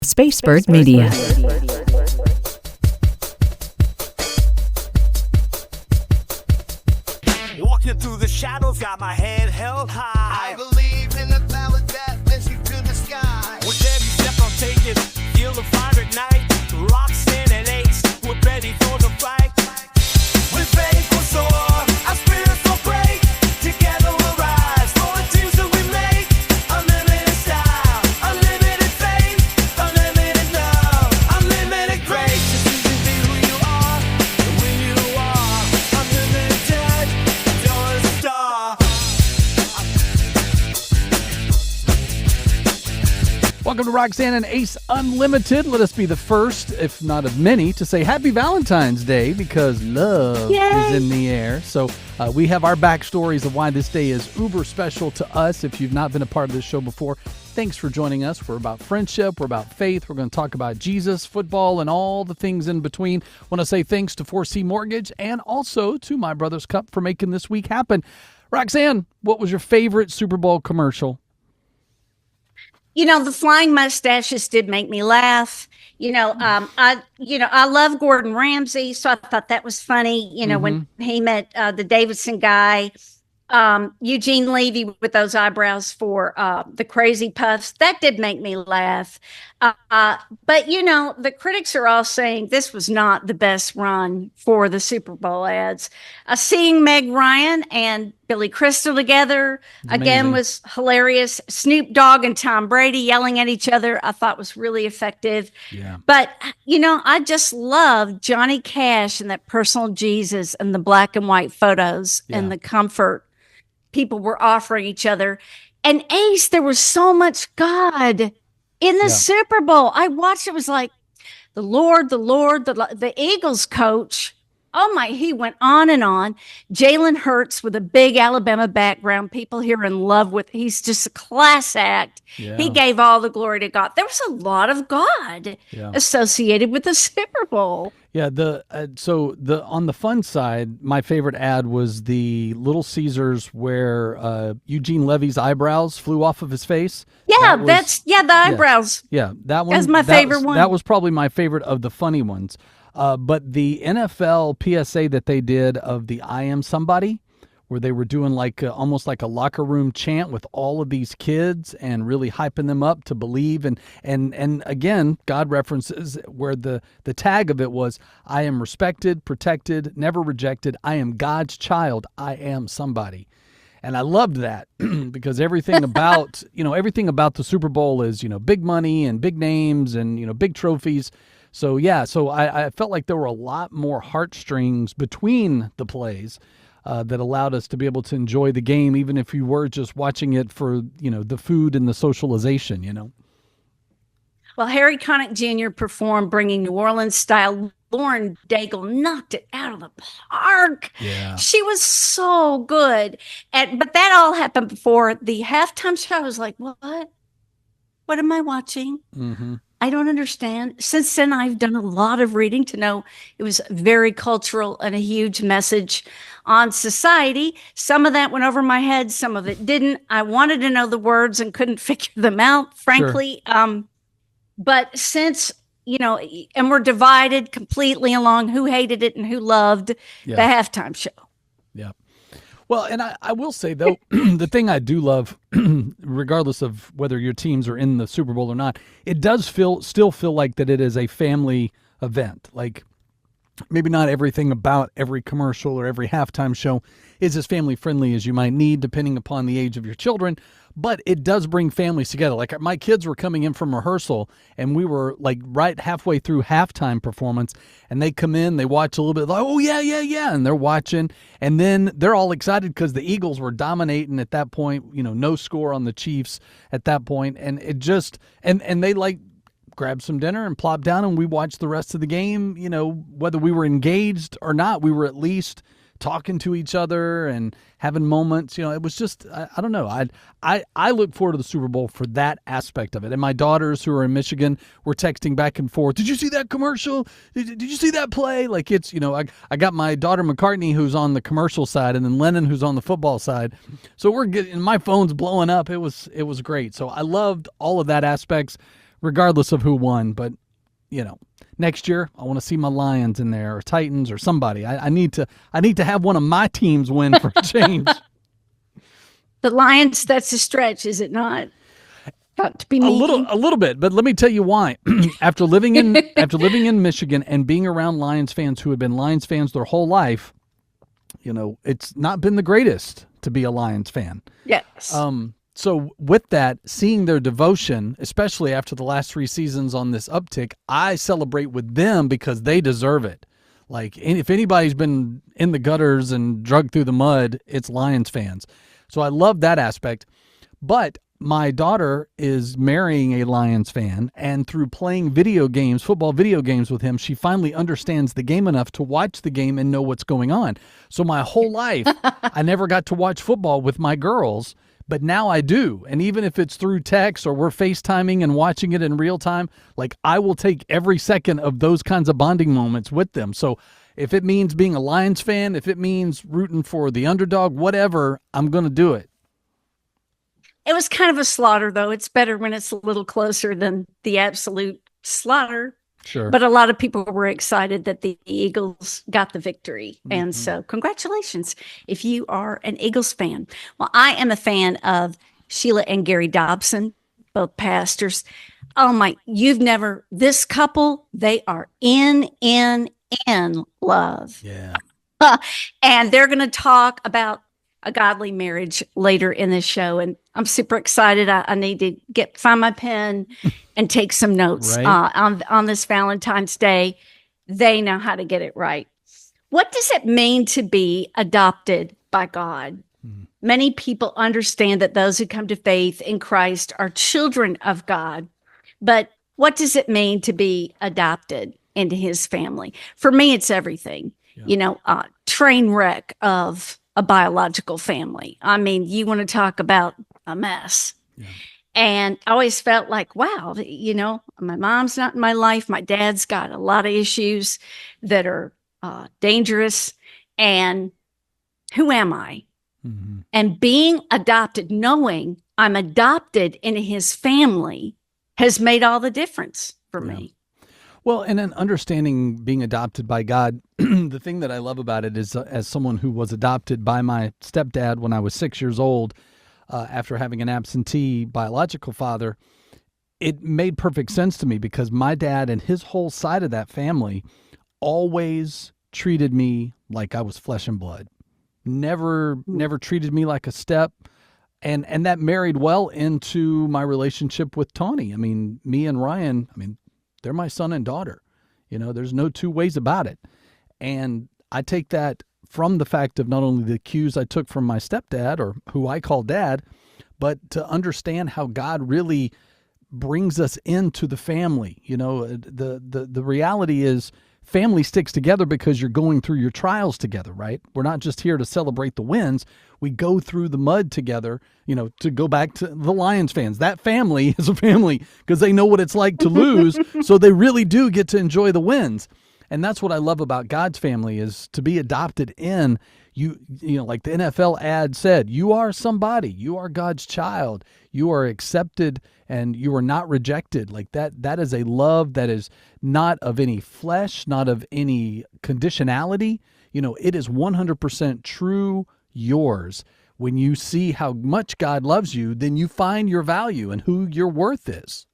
Spacebird Media. Walking through the shadows, got my head held high. I believe in the power that lifts you to the sky. With every step I'm taking, feel the fire at night. Rocks in and aches, we're ready for the fight. With faith we'll soar, our spirits will break. Together we'll rise for the dreams that we make. Unlimited style, unlimited faith, unlimited love, unlimited grace. Just you can be who you are, and when you are unlimited touch, you're a star. Welcome to Roxanne and Ace Unlimited. Let us be the first, if not of many, to say Happy Valentine's Day because love is in the air. So we have our backstories of why this day is uber special to us. If you've not been a part of this show before, thanks for joining us. We're about friendship. We're about faith. We're going to talk about Jesus, football, and all the things in between. Want to say thanks to 4C Mortgage and also to My Brother's Cup for making this week happen. Roxanne, what was your favorite Super Bowl commercial? You know, the flying mustaches did make me laugh. I love Gordon Ramsay, so I thought that was funny. When he met the Davidson guy, Eugene Levy with those eyebrows for the crazy puffs, that did make me laugh. But the critics are all saying this was not the best run for the Super Bowl ads. Seeing Meg Ryan and Billy Crystal together again was hilarious. Snoop Dogg and Tom Brady yelling at each other, I thought was really effective. Yeah. But, I just love Johnny Cash and that personal Jesus and the black and white photos and the comfort people were offering each other. And Ace, there was so much God in the Super Bowl. I watched, it was like the Lord, the Eagles coach. Oh my, he went on and on. Jalen Hurts with a big Alabama background. People here in love with, he's just a class act. Yeah. He gave all the glory to God. There was a lot of God associated with the Super Bowl. Yeah, on the fun side, my favorite ad was the Little Caesars where Eugene Levy's eyebrows flew off of his face. Yeah, the eyebrows. Yeah, that one. That's my favorite one. That was probably my favorite of the funny ones. But the NFL PSA that they did of the I Am Somebody, where they were doing almost like a locker room chant with all of these kids and really hyping them up to believe. And again, God references where the tag of it was, I am respected, protected, never rejected. I am God's child. I am somebody. And I loved that because everything about, everything about the Super Bowl is, big money and big names and, big trophies. So, I felt like there were a lot more heartstrings between the plays that allowed us to be able to enjoy the game, even if you were just watching it for, the food and the socialization, Well, Harry Connick Jr. performed Bringing New Orleans Style. Lauren Daigle knocked it out of the park. Yeah. She was so good. But that all happened before the halftime show. I was like, what? What am I watching? Mm-hmm. I don't understand. Since then, I've done a lot of reading to know it was very cultural and a huge message on society. Some of that went over my head. Some of it didn't. I wanted to know the words and couldn't figure them out, frankly. Sure. But since, and we're divided completely along who hated it and who loved the halftime show. Yeah. Well, and I will say, though, the thing I do love, regardless of whether your teams are in the Super Bowl or not, it does still feel like that it is a family event. Like, maybe not everything about every commercial or every halftime show is as family friendly as you might need, depending upon the age of your children. But it does bring families together. Like my kids were coming in from rehearsal and we were like right halfway through halftime performance and they come in, they watch a little bit like, oh yeah. And they're watching and then they're all excited because the Eagles were dominating at that point, no score on the Chiefs at that point. And it just, and they grabbed some dinner and plopped down and we watched the rest of the game, whether we were engaged or not, we were at least talking to each other and having moments. It was just, I don't know. I look forward to the Super Bowl for that aspect of it. And my daughters who are in Michigan were texting back and forth. Did you see that commercial? Did you see that play? Like it's, I got my daughter McCartney who's on the commercial side and then Lennon who's on the football side. So we're getting, my phone's blowing up. It was great. So I loved all of that aspects. regardless of who won. But, next year I want to see my Lions in there or Titans or somebody. I need to have one of my teams win for a change. The Lions, that's a stretch, is it not? Got to be a little bit, but let me tell you why. After living in Michigan and being around Lions fans who have been Lions fans their whole life, it's not been the greatest to be a Lions fan. Yes. So with that, seeing their devotion, especially after the last 3 seasons on this uptick, I celebrate with them because they deserve it. Like, if anybody's been in the gutters and drugged through the mud, it's Lions fans. So I love that aspect. But my daughter is marrying a Lions fan, and through playing football video games with him, she finally understands the game enough to watch the game and know what's going on. So my whole life, I never got to watch football with my girls, but now I do. And even if it's through text or we're FaceTiming and watching it in real time, like, I will take every second of those kinds of bonding moments with them. So if it means being a Lions fan, if it means rooting for the underdog, whatever, I'm going to do it. It was kind of a slaughter, though. It's better when it's a little closer than the absolute slaughter. Sure. But a lot of people were excited that the Eagles got the victory. Mm-hmm. And so congratulations if you are an Eagles fan. Well, I am a fan of Sheila and Gary Dopson, both pastors. Oh this couple, they are in love. Yeah. And they're going to talk about a godly marriage later in this show. And I'm super excited. I need to find my pen and take some notes on this Valentine's Day. They know how to get it right. What does it mean to be adopted by God? Many people understand that those who come to faith in Christ are children of God. But what does it mean to be adopted into his family? For me, it's everything. Yeah. Train wreck of a biological family. I mean, you want to talk about a mess. Yeah. And I always felt like, wow, my mom's not in my life. My dad's got a lot of issues that are dangerous. And who am I? Mm-hmm. And being adopted, knowing I'm adopted into his family, has made all the difference for me. Well, and then understanding being adopted by God, the thing that I love about it is, as someone who was adopted by my stepdad when I was 6 years old, after having an absentee biological father, it made perfect sense to me because my dad and his whole side of that family always treated me like I was flesh and blood. Never treated me like a step. And that married well into my relationship with Tawny. I mean, me and Ryan, they're my son and daughter. There's no two ways about it. And I take that from the fact of not only the cues I took from my stepdad, or who I call dad, but to understand how God really brings us into the family. The reality is family sticks together because you're going through your trials together, right? We're not just here to celebrate the wins. We go through the mud together, to go back to the Lions fans. That family is a family because they know what it's like to lose. So they really do get to enjoy the wins. And that's what I love about God's family, is to be adopted in. Like the NFL ad said, you are somebody. You are God's child. You are accepted and you are not rejected. Like that is a love that is not of any flesh, not of any conditionality. It is 100% true yours. When you see how much God loves you, then you find your value and who your worth is.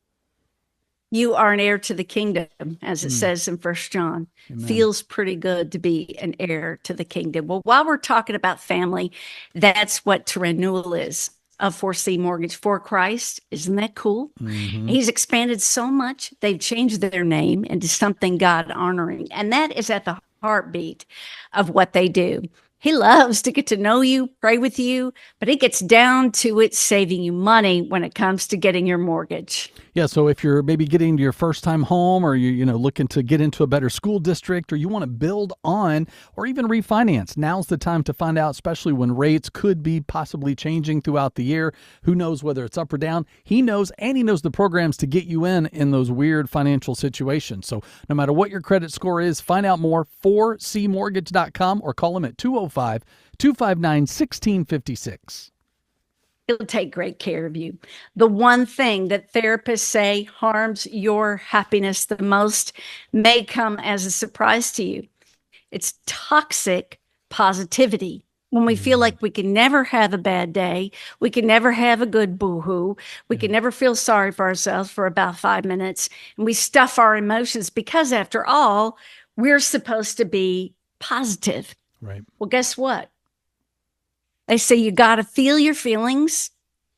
You are an heir to the kingdom, as it says in 1 John. Amen. Feels pretty good to be an heir to the kingdom. Well, while we're talking about family, that's what renewal is of 4C Mortgage for Christ. Isn't that cool? Mm-hmm. He's expanded so much. They've changed their name into something God honoring. And that is at the heartbeat of what they do. He loves to get to know you, pray with you, but it gets down to it saving you money when it comes to getting your mortgage. Yeah, so if you're maybe getting to your first time home, or you're looking to get into a better school district, or you want to build on or even refinance, now's the time to find out, especially when rates could be possibly changing throughout the year. Who knows whether it's up or down? He knows, and he knows the programs to get you in those weird financial situations. So no matter what your credit score is, find out more, 4cmortgage.com, or call him at 205-259-1656. He'll take great care of you. The one thing that therapists say harms your happiness the most may come as a surprise to you. It's toxic positivity. When we feel like we can never have a bad day, we can never have a good boohoo, we can never feel sorry for ourselves for about 5 minutes, and we stuff our emotions because, after all, we're supposed to be positive. Right. Well, guess what? They say you got to feel your feelings,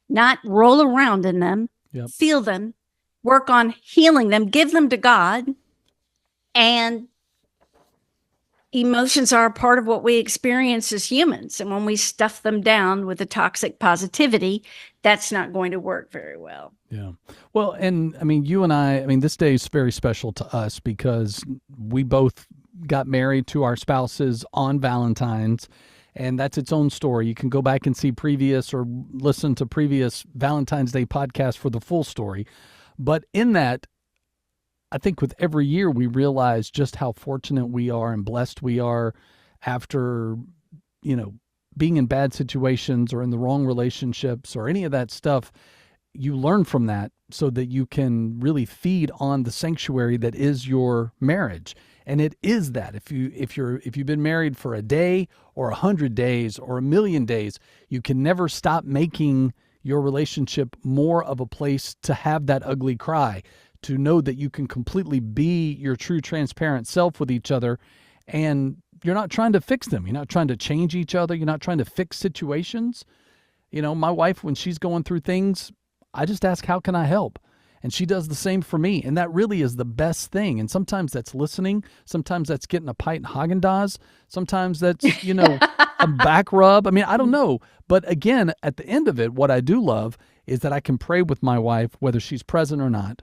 not roll around in them. Yep. Feel them, work on healing them, give them to God, and emotions are a part of what we experience as humans. And when we stuff them down with the toxic positivity, that's not going to work very well. Yeah. Well, and I mean, you and I mean, this day is very special to us because we both got married to our spouses on Valentine's, and that's its own story. You can go back and see previous or listen to previous Valentine's Day podcasts for the full story. But in that, I think with every year we realize just how fortunate we are and blessed we are after, being in bad situations or in the wrong relationships or any of that stuff. You learn from that so that you can really feed on the sanctuary that is your marriage. And it is that if you've been married for a day or 100 days or 1,000,000 days, you can never stop making your relationship more of a place to have that ugly cry, to know that you can completely be your true transparent self with each other, and you're not trying to fix them. You're not trying to change each other. You're not trying to fix situations. My wife, when she's going through things, I just ask, how can I help? And she does the same for me. And that really is the best thing. And sometimes that's listening. Sometimes that's getting a pint Haagen-Dazs. Sometimes that's, a back rub. I mean, I don't know. But again, at the end of it, what I do love is that I can pray with my wife, whether she's present or not.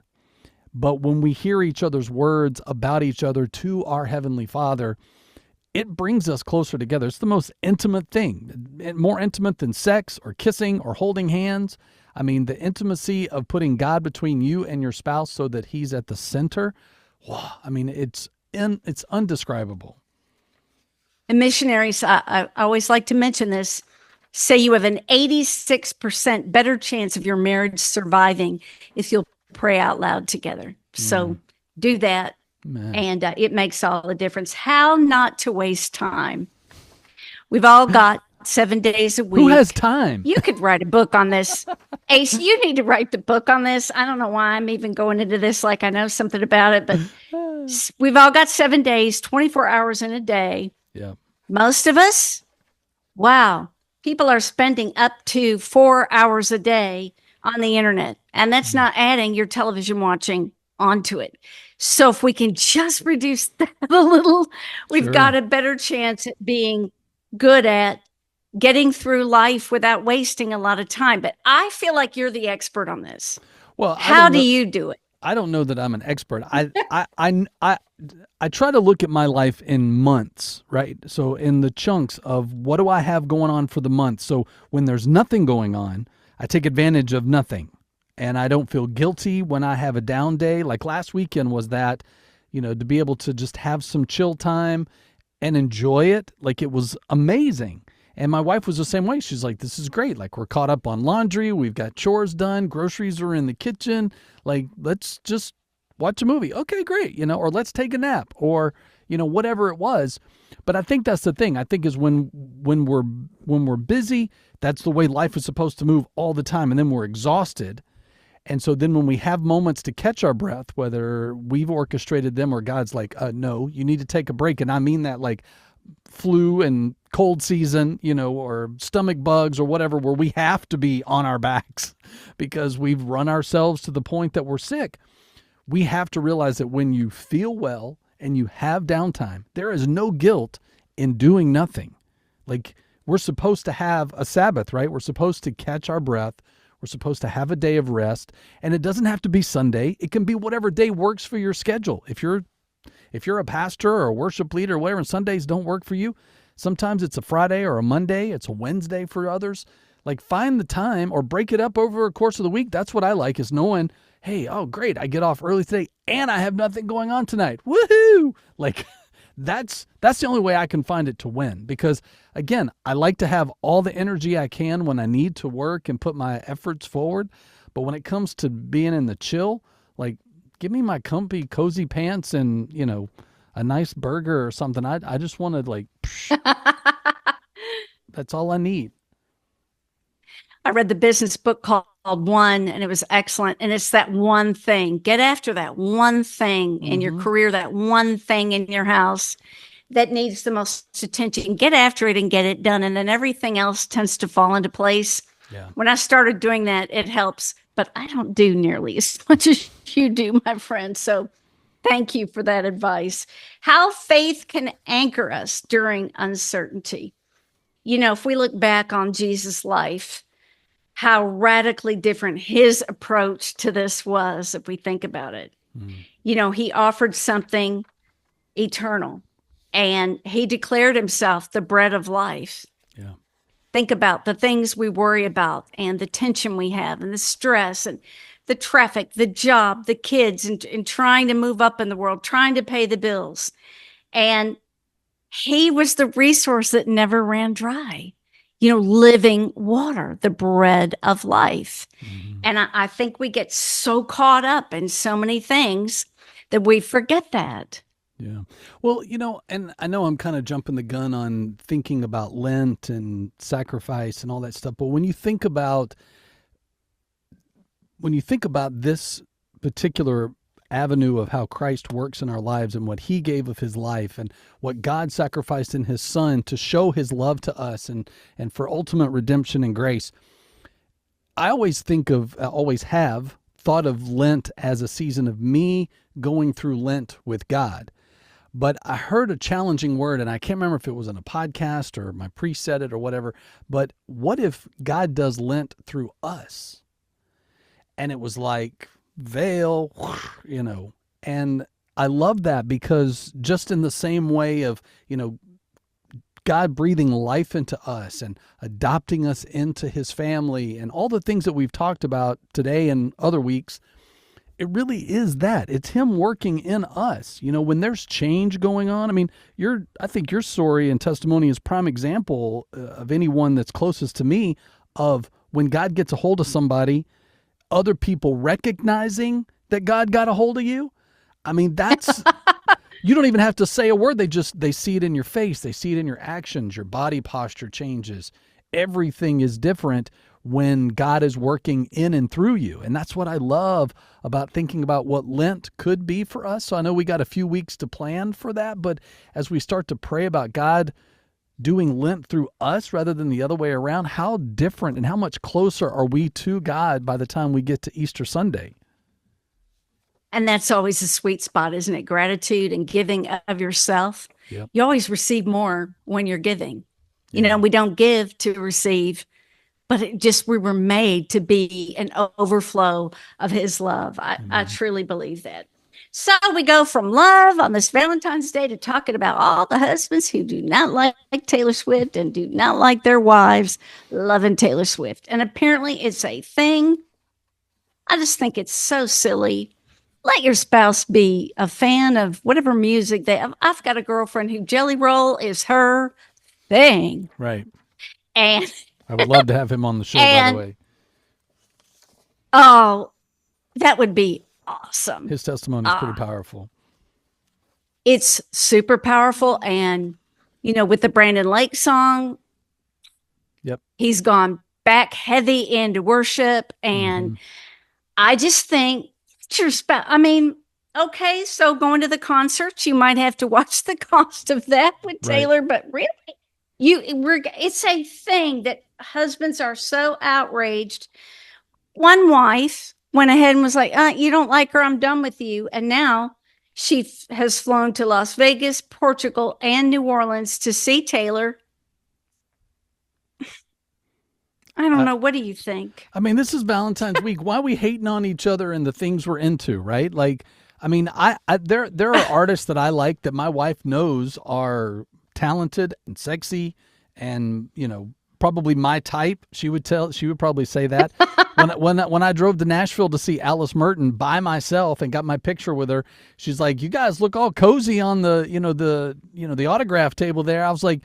But when we hear each other's words about each other to our Heavenly Father, it brings us closer together. It's the most intimate thing, more intimate than sex or kissing or holding hands. I mean, the intimacy of putting God between you and your spouse so that He's at the center. Wow, I mean, it's undescribable. And missionaries, I always like to mention this, say you have an 86% better chance of your marriage surviving if you'll pray out loud together. So do that. Man. And it makes all the difference. How not to waste time. We've all got 7 days a week. Who has time? You could write a book on this. Ace, you need to write the book on this. I don't know why I'm even going into this like I know something about it, but we've all got 7 days, 24 hours in a day. Yeah. Most of us, wow, people are spending up to 4 hours a day on the internet. And that's not adding your television watching onto it. So if we can just reduce that a little, we've Sure. got a better chance at being good at getting through life without wasting a lot of time. But I feel like you're the expert on this. Well, How do you do it? I don't know that I'm an expert. I try to look at my life in months, right? So in the chunks of what do I have going on for the month? So when there's nothing going on, I take advantage of nothing. And I don't feel guilty when I have a down day. Like last weekend was that, to be able to just have some chill time and enjoy it. Like it was amazing. And my wife was the same way. She's like, this is great. Like we're caught up on laundry. We've got chores done. Groceries are in the kitchen. Like, let's just watch a movie. Okay, great. Or let's take a nap or, whatever it was. But I think that's the thing. I think is when we're busy, that's the way life is supposed to move all the time. And then we're exhausted. And so then when we have moments to catch our breath, whether we've orchestrated them or God's like, no, you need to take a break. And I mean that like flu and cold season, or stomach bugs or whatever, where we have to be on our backs because we've run ourselves to the point that we're sick. We have to realize that when you feel well and you have downtime, there is no guilt in doing nothing. Like we're supposed to have a Sabbath, right? We're supposed to catch our breath. We're supposed to have a day of rest, and it doesn't have to be Sunday. It can be whatever day works for your schedule. If you're a pastor or a worship leader or whatever, and Sundays don't work for you, sometimes it's a Friday or a Monday. It's a Wednesday for others. Like find the time or break it up over a course of the week. That's what I like is knowing, hey, oh, great. I get off early today and I have nothing going on tonight. Woohoo! Like that's the only way I can find it to win, because again, I like to have all the energy I can when I need to work and put my efforts forward. But when it comes to being in the chill, like, give me my comfy, cozy pants and, a nice burger or something. I just want to, like, that's all I need. I read the business book called One, and it was excellent. And it's that one thing. Get after that one thing in your career, that one thing in your house that needs the most attention. Get after it and get it done. And then everything else tends to fall into place. Yeah. When I started doing that, it helps. But I don't do nearly as much as you do, my friend. So thank you for that advice. How faith can anchor us during uncertainty. If we look back on Jesus' life, how radically different his approach to this was, if we think about it. He offered something eternal, and he declared himself the bread of life. Yeah. Think about the things we worry about and the tension we have and the stress and the traffic, the job, the kids, and trying to move up in the world, trying to pay the bills. And he was the resource that never ran dry. Living water, the bread of life. And I think we get so caught up in so many things that we forget that. Yeah. Well, and I know I'm kind of jumping the gun on thinking about Lent and sacrifice and all that stuff, but when you think about this particular avenue of how Christ works in our lives and what he gave of his life and what God sacrificed in his son to show his love to us and for ultimate redemption and grace, I always have thought of Lent as a season of me going through Lent with God. But I heard a challenging word, and I can't remember if it was in a podcast or my priest said it or whatever, but what if God does Lent through us? And it was like, veil, and I love that, because just in the same way of, God breathing life into us and adopting us into his family and all the things that we've talked about today and other weeks, it really is that. It's him working in us. When there's change going on, I think your story and testimony is prime example of anyone that's closest to me of when God gets a hold of somebody, other people recognizing that God got a hold of you. That's, you don't even have to say a word. They see it in your face. They see it in your actions. Your body posture changes. Everything is different when God is working in and through you. And that's what I love about thinking about what Lent could be for us. So I know we got a few weeks to plan for that, but as we start to pray about God doing Lent through us rather than the other way around, how different and how much closer are we to God by the time we get to Easter Sunday? And that's always a sweet spot, isn't it? Gratitude and giving of yourself. Yep. You always receive more when you're giving. Yeah. We don't give to receive, but we were made to be an overflow of his love. I truly believe that. So we go from love on this Valentine's Day to talking about all the husbands who do not like Taylor Swift and do not like their wives loving Taylor Swift. And apparently it's a thing. I just think it's so silly. Let your spouse be a fan of whatever music they have. I've got a girlfriend who Jelly Roll is her thing. Right. And I would love to have him on the show, by the way. Oh, that would be awesome. His testimony is pretty powerful. It's super powerful. And, with the Brandon Lake song, yep, he's gone back heavy into worship. And I just think your spouse, okay, so going to the concerts, you might have to watch the cost of that with Taylor, but really, it's a thing that husbands are so outraged. One wife went ahead and was like, you don't like her, I'm done with you. And now she has flown to Las Vegas, Portugal, and New Orleans to see Taylor. I don't know. What do you think? This is Valentine's week. Why are we hating on each other and the things we're into, right? Like, there are artists that I like that my wife knows are talented and sexy and, probably my type. She would probably say that. when I drove to Nashville to see Alice Merton by myself and got my picture with her, she's like, "You guys look all cozy on the autograph table there." I was like,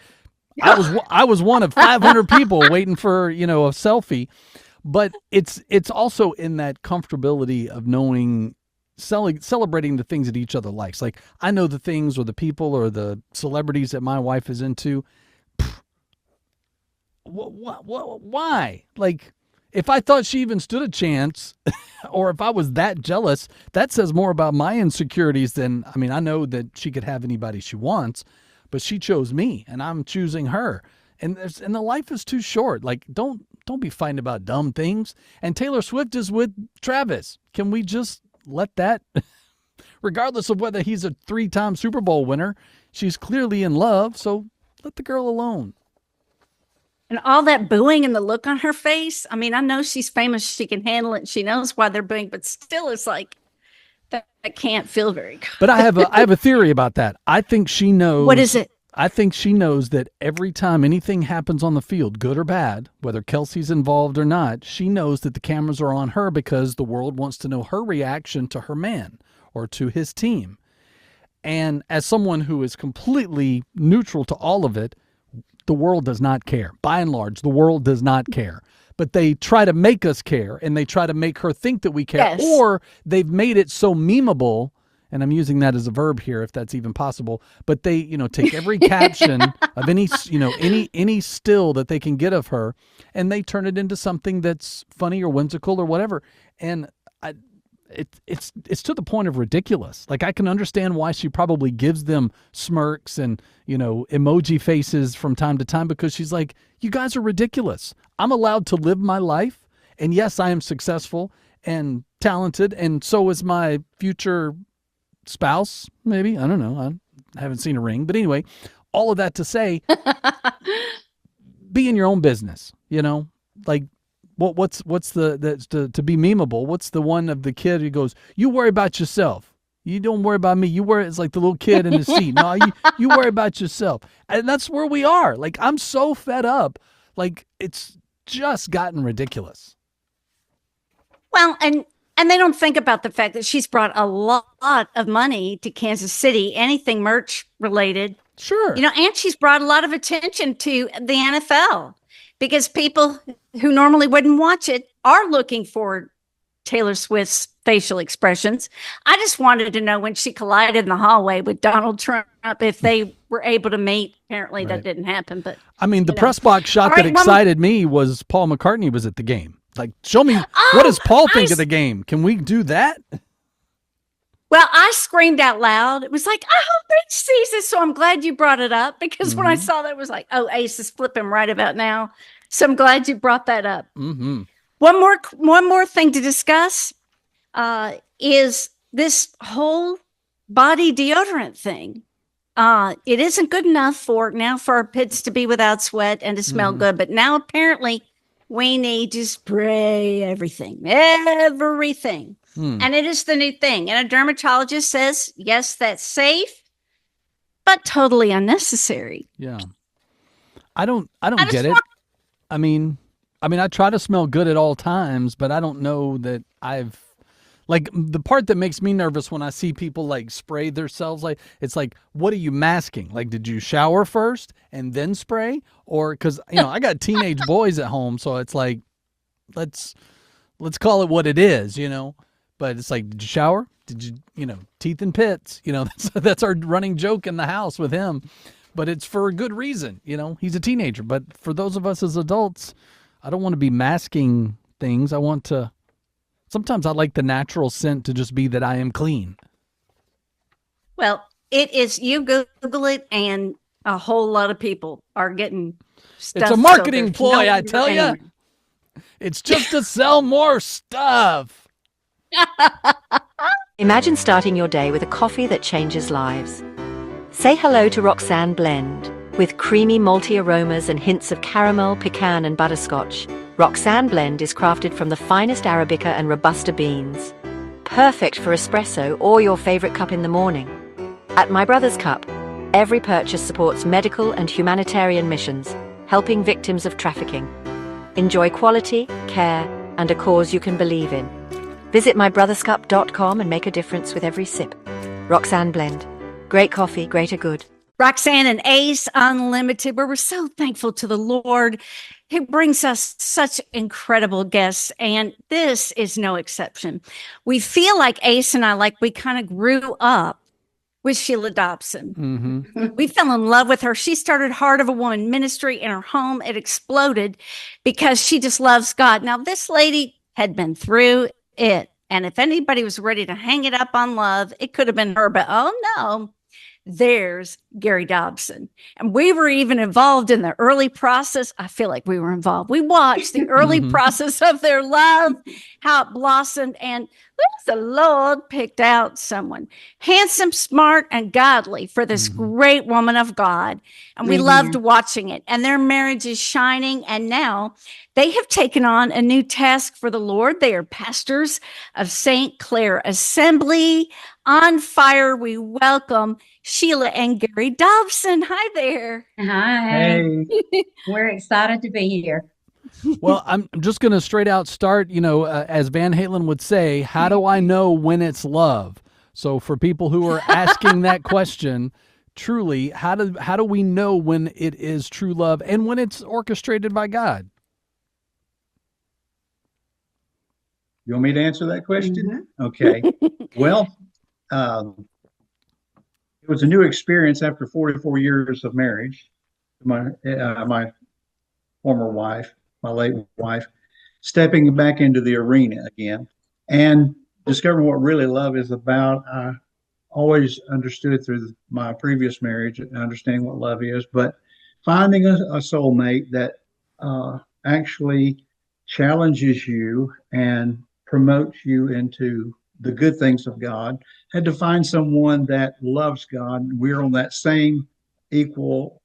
I was one of 500 people waiting for, a selfie. But it's also in that comfortability of knowing, celebrating the things that each other likes. Like, I know the things or the people or the celebrities that my wife is into. Why? Like, if I thought she even stood a chance or if I was that jealous, that says more about my insecurities than, I know that she could have anybody she wants, but she chose me and I'm choosing her. And the life is too short. Like, don't be fighting about dumb things. And Taylor Swift is with Travis. Can we just let that, regardless of whether he's a 3-time Super Bowl winner, she's clearly in love. So let the girl alone. And all that booing and the look on her face. I know she's famous. She can handle it. She knows why they're booing, but still it's like, that can't feel very good. But I have a theory about that. I think she knows. What is it? I think she knows that every time anything happens on the field, good or bad, whether Kelsey's involved or not, she knows that the cameras are on her because the world wants to know her reaction to her man or to his team. And as someone who is completely neutral to all of it, the world does not care. By and large, the world does not care. But they try to make us care, and they try to make her think that we care. Yes. Or they've made it so memeable, and I'm using that as a verb here, if that's even possible. But they, take every caption of any still that they can get of her, and they turn it into something that's funny or whimsical or whatever. And it's to the point of ridiculous. Like, I can understand why she probably gives them smirks and, emoji faces from time to time, because she's like, you guys are ridiculous. I'm allowed to live my life. And yes, I am successful and talented. And so is my future spouse, maybe. I don't know. I haven't seen a ring. But anyway, all of that to say, be in your own business, like, what's the to be memeable? What's the one of the kid who goes, "You worry about yourself. You don't worry about me. You worry." It's like the little kid in the seat. No, you worry about yourself. And that's where we are. Like, I'm so fed up. Like, it's just gotten ridiculous. Well, and they don't think about the fact that she's brought a lot of money to Kansas City, anything merch related. Sure. And she's brought a lot of attention to the NFL. Because people who normally wouldn't watch it are looking for Taylor Swift's facial expressions. I just wanted to know when she collided in the hallway with Donald Trump if they were able to meet. Apparently that didn't happen. But the press box shot that excited me was Paul McCartney was at the game. Like, show me, what does Paul think of the game? Can we do that? Well, I screamed out loud. It was like, I hope Ace sees this. So I'm glad you brought it up, because when I saw that, it was like, oh, Ace is flipping right about now. So I'm glad you brought that up. Mm-hmm. One more thing to discuss is this whole body deodorant thing. It isn't good enough for our pits to be without sweat and to smell good. But now apparently we need to spray everything. And it is the new thing. And a dermatologist says, yes, that's safe, but totally unnecessary. Yeah. I don't get it. I try to smell good at all times, but I don't know that I've, like, the part that makes me nervous when I see people like spray themselves, like, it's like, what are you masking? Like, did you shower first and then spray? Or, cause I got teenage boys at home. So it's like, let's call it what it is, But it's like, did you shower? Did you, teeth and pits? That's our running joke in the house with him. But it's for a good reason. He's a teenager. But for those of us as adults, I don't want to be masking things. Sometimes I like the natural scent to just be that I am clean. Well, it is, you Google it, and a whole lot of people are getting stuff. It's a marketing ploy, I tell you. It's just to sell more stuff. Imagine starting your day with a coffee that changes lives. Say hello to Roxanne Blend. With creamy malty aromas and hints of caramel, pecan, and butterscotch, Roxanne Blend is crafted from the finest Arabica and Robusta beans. Perfect for espresso or your favorite cup in the morning. At My Brother's Cup, every purchase supports medical and humanitarian missions, helping victims of trafficking. Enjoy quality, care, and a cause you can believe in. Visit mybrotherscup.com and make a difference with every sip. Roxanne Blend. Great coffee, greater good. Roxanne and Ace Unlimited, where we're so thankful to the Lord who brings us such incredible guests. And this is no exception. We feel like Ace and I, like we kind of grew up with Sheila Dopson. Mm-hmm. We fell in love with her. She started Heart of a Woman ministry in her home. It exploded because she just loves God. Now, this lady had been through it. And if anybody was ready to hang it up on love, it could have been her. But oh no, there's Gary Dobson. And we were even involved in the early process. I feel like we were involved. We watched the early process of their love, how it blossomed. And the Lord picked out someone handsome, smart, and godly for this great woman of God. And we loved watching it. And their marriage is shining. And now they have taken on a new task for the Lord. They are pastors of St. Clair Assembly. On fire, we welcome Sheila and Gary Dobson. Hi there. Hi. We're excited to be here. Well, I'm just going to straight out start, as Van Halen would say, how do I know when it's love? So for people who are asking that question, truly, how do we know when it is true love and when it's orchestrated by God? You want me to answer that question? Okay. Well, it was a new experience after 44 years of marriage. My former wife, my late wife, stepping back into the arena again and discovering what really love is about. I always understood through my previous marriage and understanding what love is, but finding a soulmate that actually challenges you and promotes you into the good things of God. Had to find someone that loves God. We're on that same equal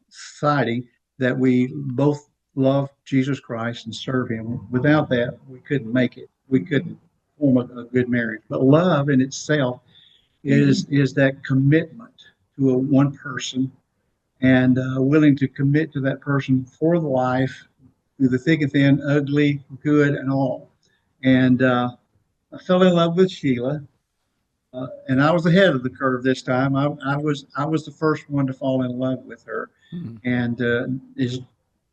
society that we both love Jesus Christ and serve Him. Without that, we couldn't make it. We couldn't form a good marriage. But love in itself is that commitment to one person and willing to commit to that person for the life through the thick and thin, ugly, good, and all. And I fell in love with Sheila, and I was ahead of the curve this time. I was the first one to fall in love with her, and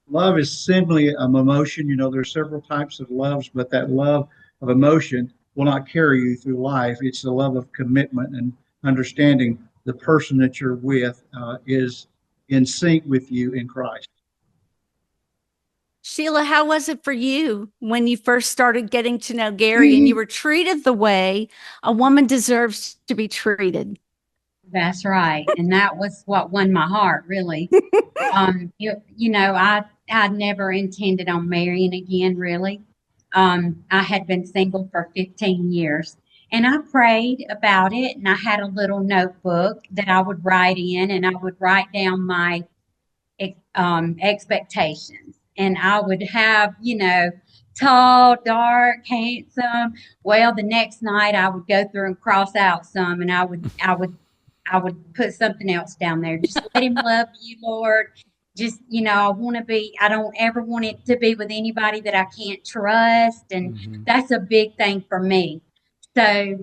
love is simply an emotion. There's several types of loves, but that love of emotion will not carry you through life. It's the love of commitment and understanding the person that you're with is in sync with you in Christ. Sheila, how was it for you when you first started getting to know Gary and you were treated the way a woman deserves to be treated? That's right. And that was what won my heart, really. I never intended on marrying again, really. I had been single for 15 years. And I prayed about it, and I had a little notebook that I would write in, and I would write down my expectations. And I would have, tall, dark, handsome. Well, the next night I would go through and cross out some, and I would put something else down there. Just let him love you, Lord. Just, I don't ever want it to be with anybody that I can't trust. And that's a big thing for me. So,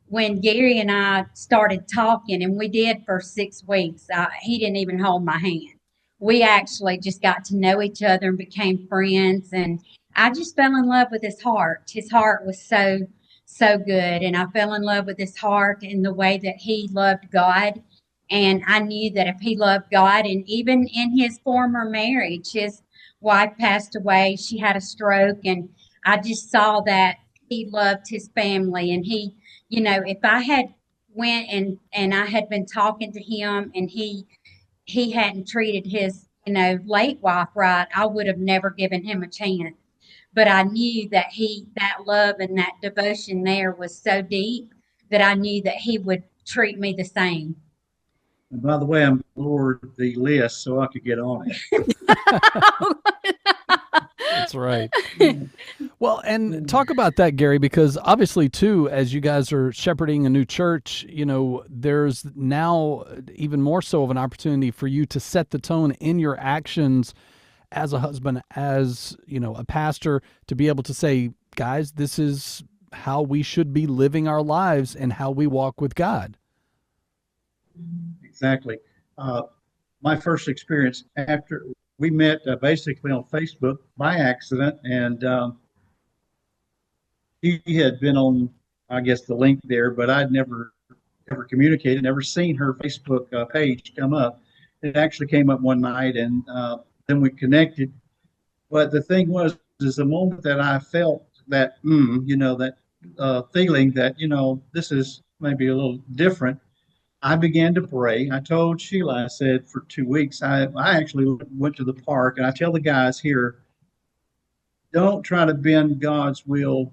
when Gary and I started talking, and we did for 6 weeks, he didn't even hold my hand. We actually just got to know each other and became friends. And I just fell in love with his heart. His heart was so good. And I fell in love with his heart in the way that he loved God. And I knew that if he loved God, and even in his former marriage, his wife passed away. She had a stroke. And I just saw that he loved his family. And he, if I had went and I had been talking to him and he hadn't treated his, late wife right, I would have never given him a chance. But I knew that that love and that devotion there was so deep that I knew that he would treat me the same. And by the way, I'm lowered the list so I could get on it. That's right. Well, and talk about that, Gary, because obviously, too, as you guys are shepherding a new church, there's now even more so of an opportunity for you to set the tone in your actions as a husband, as, a pastor, to be able to say, guys, this is how we should be living our lives and how we walk with God. Exactly. My first experience after we met basically on Facebook by accident, and he had been on, I guess, the link there, but I'd never ever communicated, never seen her Facebook page come up. It actually came up one night, and then we connected. But the thing was, is the moment that I felt that, that feeling that, this is maybe a little different. I began to pray. I told Sheila, I said, for 2 weeks, I actually went to the park, and I tell the guys here, don't try to bend God's will,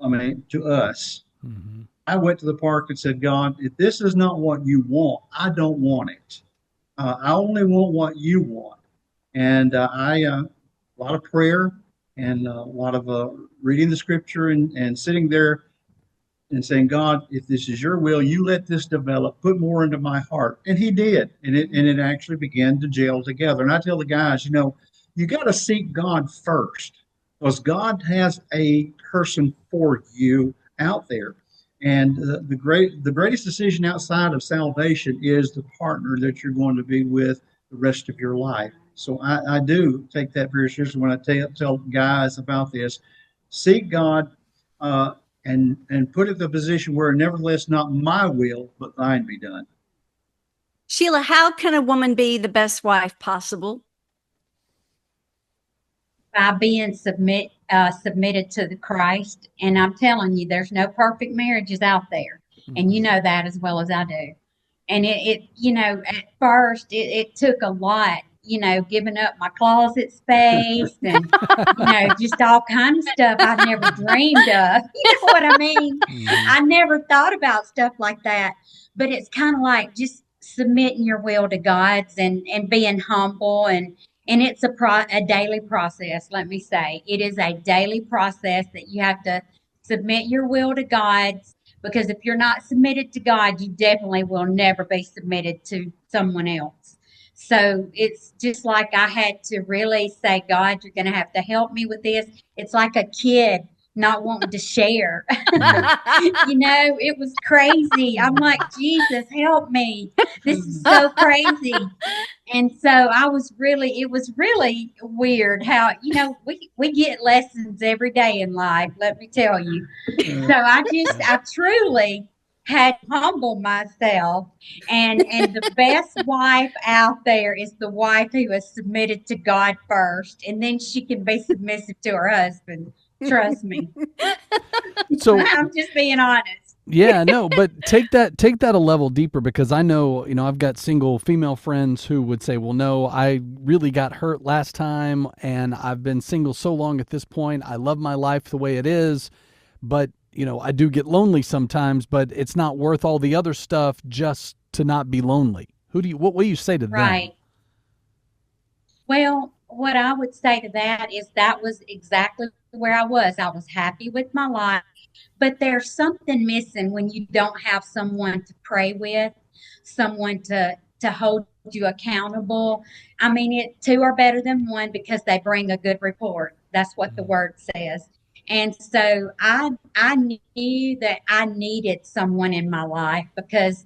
to us. Mm-hmm. I went to the park and said, God, if this is not what you want, I don't want it. I only want what you want. And a lot of prayer and a lot of reading the scripture and sitting there and saying, God, if this is your will, you let this develop, put more into my heart. And he did. And it actually began to gel together. And I tell the guys, you got to seek God first, because God has a person for you out there. And the greatest decision outside of salvation is the partner that you're going to be with the rest of your life. So I do take that very seriously when I tell guys about this. Seek God and put it in the position where, nevertheless, not my will, but thine be done. Sheila, how can a woman be the best wife possible? By being submitted to the Christ. And I'm telling you, there's no perfect marriages out there. Mm-hmm. And you know that as well as I do. And it at first it took a lot, giving up my closet space and, just all kind of stuff I never dreamed of. You know what I mean? Mm-hmm. I never thought about stuff like that. But it's kind of like just submitting your will to God's and being humble and it's a daily process, let me say. It is a daily process that you have to submit your will to God's, because if you're not submitted to God, you definitely will never be submitted to someone else. So it's just like I had to really say, God, you're going to have to help me with this. It's like a kid not wanting to share. It was crazy. I'm like, Jesus, help me. This is so crazy. And so it was really weird how, we get lessons every day in life, let me tell you. So I truly had to humble myself. And the best wife out there is the wife who is submitted to God first. And then she can be submissive to her husband. Trust me. So I'm just being honest. Yeah, no, but take that a level deeper, because I know, I've got single female friends who would say, well, no, I really got hurt last time and I've been single so long at this point. I love my life the way it is, but, I do get lonely sometimes, but it's not worth all the other stuff just to not be lonely. What do you say to them? Right. Well, what I would say to that is that was exactly where I was. I was happy with my life, but there's something missing when you don't have someone to pray with, someone to hold you accountable. Two are better than one because they bring a good report. That's what the word says. And so I knew that I needed someone in my life because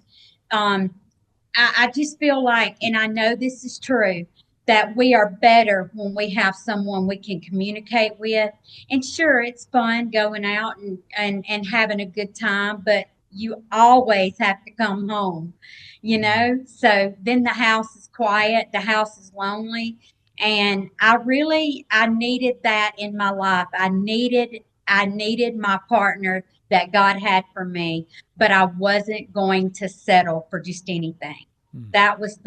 I just feel like, and I know this is true, that we are better when we have someone we can communicate with. And sure, it's fun going out and having a good time, but you always have to come home, So then the house is quiet, the house is lonely. And I needed that in my life. I needed my partner that God had for me, but I wasn't going to settle for just anything. That was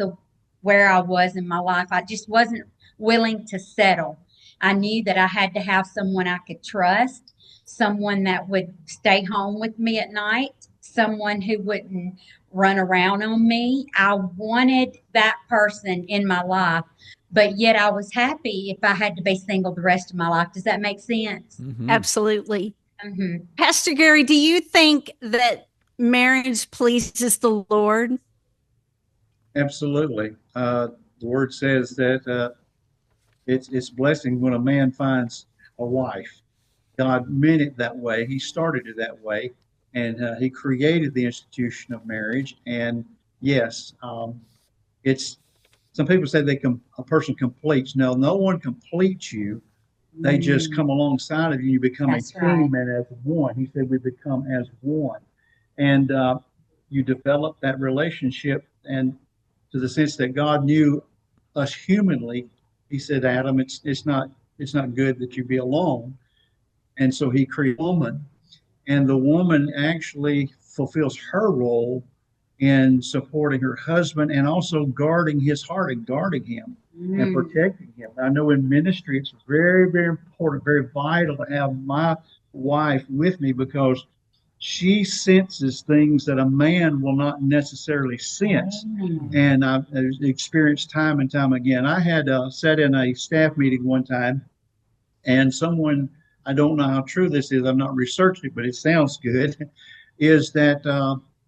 where I was in my life. I just wasn't willing to settle. I knew that I had to have someone I could trust, someone that would stay home with me at night, someone who wouldn't run around on me. I wanted that person in my life, but yet I was happy if I had to be single the rest of my life. Does that make sense? Mm-hmm. Absolutely. Hmm. Pastor Gary, do you think that marriage pleases the Lord? Absolutely. The word says that it's blessing when a man finds a wife. God meant it that way. He started it that way, and He created the institution of marriage. And yes, it's some people say a person completes. No, no one completes you. They just come alongside of you. You become a That's team right. and as one. He said we become as one, and you develop that relationship. And to the sense that God knew us humanly, He said, Adam, it's not good that you be alone. And so He created a woman, and the woman actually fulfills her role in supporting her husband and also guarding his heart and guarding him and protecting him. I know in ministry it's very, very important, very vital to have my wife with me because she senses things that a man will not necessarily sense. And I've experienced time and time again. I had sat in a staff meeting one time, and someone, I don't know how true this is, I've not researched it, but it sounds good, is that,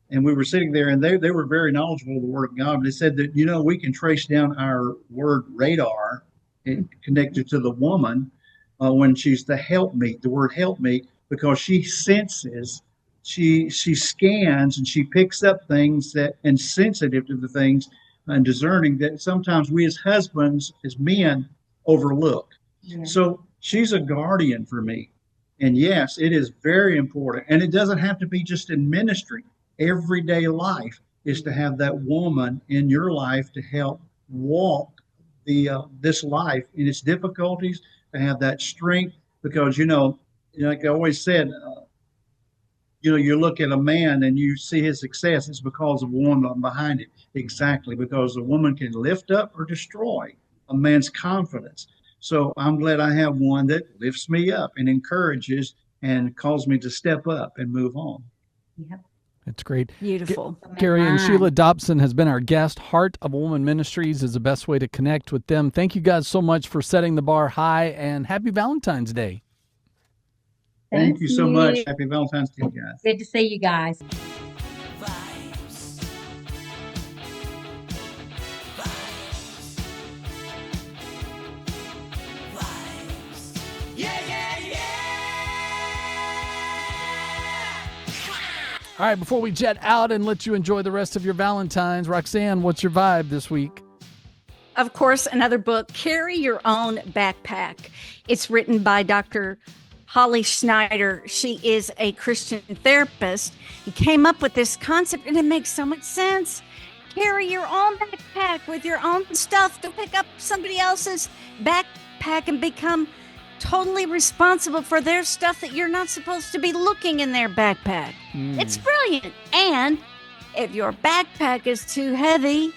and we were sitting there and they were very knowledgeable of the Word of God. They said that, we can trace down our word radar connected to the woman when she's the helpmeet, the word helpmeet, because she senses, she scans and she picks up things that, and sensitive to the things and discerning that sometimes we as husbands, as men, overlook. Yeah. So she's a guardian for me. And yes, it is very important. And it doesn't have to be just in ministry. Everyday life is to have that woman in your life to help walk this life in its difficulties, to have that strength. Because, like I always said, you look at a man and you see his success, it's because of a woman behind it. Exactly, because a woman can lift up or destroy a man's confidence. So I'm glad I have one that lifts me up and encourages and calls me to step up and move on. Yep. It's great. Beautiful. Gary and Sheila Dopson has been our guest. Heart of a Woman Ministries is the best way to connect with them. Thank you guys so much for setting the bar high, and happy Valentine's Day. Thank you so much. Happy Valentine's Day, guys. Good to see you guys. Vibes. Vibes. Yeah, yeah, yeah. All right, before we jet out and let you enjoy the rest of your Valentines, Roxanne, what's your vibe this week? Of course, another book, Carry Your Own Backpack. It's written by Dr. Holly Schneider. She is a Christian therapist. He came up with this concept and it makes so much sense. Carry your own backpack with your own stuff. Don't pick up somebody else's backpack and become totally responsible for their stuff that you're not supposed to be looking in their backpack. It's brilliant. And if your backpack is too heavy,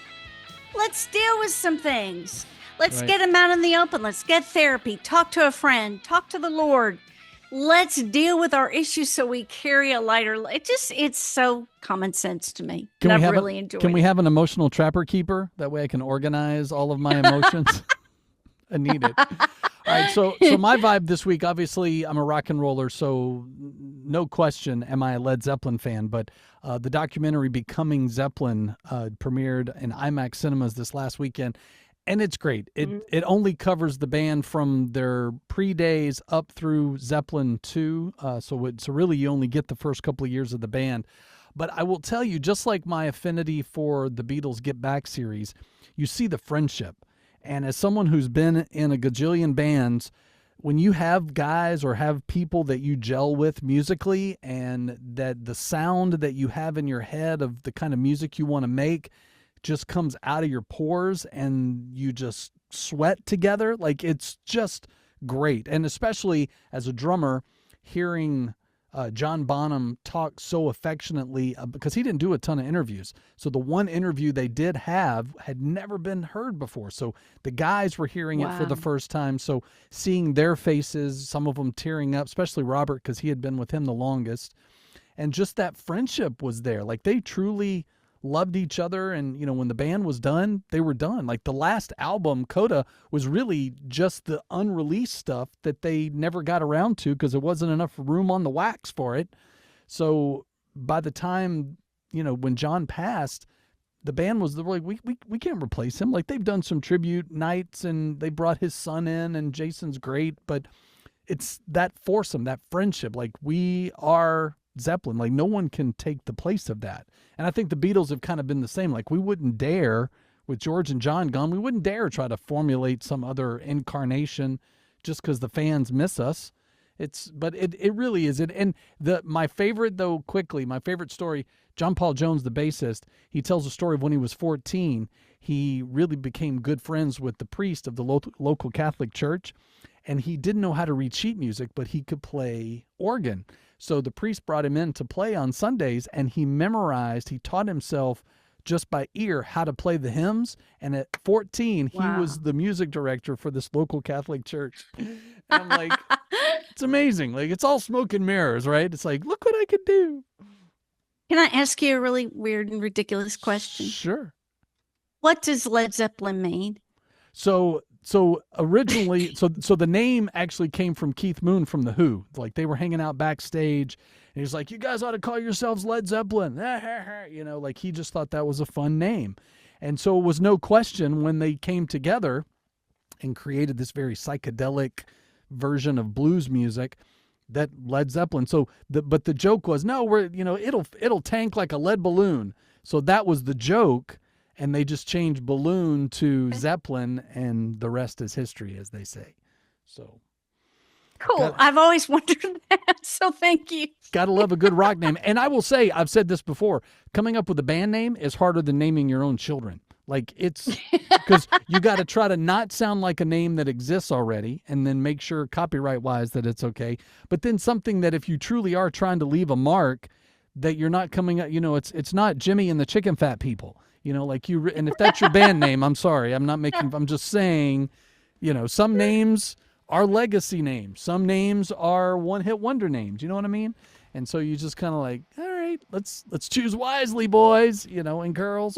let's deal with some things. Let's get them out in the open. Let's get therapy. Talk to a friend. Talk to the Lord. Let's deal with our issues so we carry a lighter. It's so common sense to me. Can and we I've have really enjoyed Can we it. have an emotional trapper keeper? That way I can organize all of my emotions. I need it. All right, so my vibe this week, obviously I'm a rock and roller, so no question am I a Led Zeppelin fan, but the documentary Becoming Zeppelin premiered in IMAX cinemas this last weekend. And it's great. It only covers the band from their pre-days up through Zeppelin 2. So really you only get the first couple of years of the band. But I will tell you, just like my affinity for the Beatles' Get Back series, you see the friendship. And as someone who's been in a gajillion bands, when you have guys or have people that you gel with musically and that the sound that you have in your head of the kind of music you want to make just comes out of your pores and you just sweat together, like it's just great. And especially as a drummer, hearing John Bonham talk so affectionately because he didn't do a ton of interviews. So the one interview they did have had never been heard before. So the guys were hearing it for the first time. So seeing their faces, some of them tearing up, especially Robert because he had been with him the longest. and just that friendship was there. Like they truly loved each other, and when the band was done, they were done. Like the last album, Coda, was really just the unreleased stuff that they never got around to because there wasn't enough room on the wax for it. So by the time when John passed, the band was like, we can't replace him. Like they've done some tribute nights and they brought his son in, and Jason's great, but it's that foursome, that friendship. Like we are Zeppelin. Like no one can take the place of that. And I think the Beatles have kind of been the same. Like we wouldn't dare, with George and John gone, we wouldn't dare try to formulate some other incarnation just because the fans miss us. But it really is it. And my favorite story, John Paul Jones, the bassist, he tells a story of when he was 14, he really became good friends with the priest of the local Catholic church, and he didn't know how to read sheet music, but he could play organ. So the priest brought him in to play on Sundays, and he taught himself just by ear how to play the hymns. And at 14, he was the music director for this local Catholic church. And I'm like, it's amazing. Like it's all smoke and mirrors, right? It's like, look what I could do. Can I ask you a really weird and ridiculous question? Sure. What does Led Zeppelin mean? So originally, so the name actually came from Keith Moon from The Who. Like they were hanging out backstage, and he's like, "You guys ought to call yourselves Led Zeppelin." Like he just thought that was a fun name, and so it was no question when they came together and created this very psychedelic version of blues music that Led Zeppelin. But the joke was, no, it'll tank like a lead balloon. So that was the joke. And they just changed balloon to Zeppelin, and the rest is history, as they say. So cool. I've always wondered that. So thank you. Gotta love a good rock name. And I will say, I've said this before, coming up with a band name is harder than naming your own children. Like it's because you got to try to not sound like a name that exists already, and then make sure copyright wise that it's okay. But then something that if you truly are trying to leave a mark, that you're not coming up, it's not Jimmy and the Chicken Fat People. And if that's your band name, I'm sorry. I'm just saying, some names are legacy names. Some names are one-hit wonder names. You know what I mean? And so you just kind of like, all right, let's choose wisely, boys, and girls.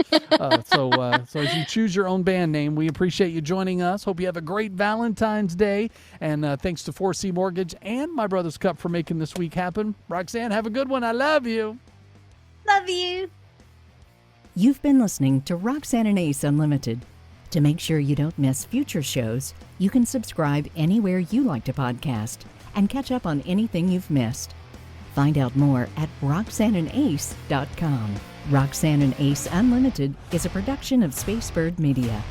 So as you choose your own band name, we appreciate you joining us. Hope you have a great Valentine's Day. And thanks to 4C Mortgage and My Brother's Cup for making this week happen. Roxanne, have a good one. I love you. Love you. You've been listening to Roxanne and Ace Unlimited. To make sure you don't miss future shows, you can subscribe anywhere you like to podcast and catch up on anything you've missed. Find out more at RoxanneandAce.com. Roxanne and Ace Unlimited is a production of Spacebird Media.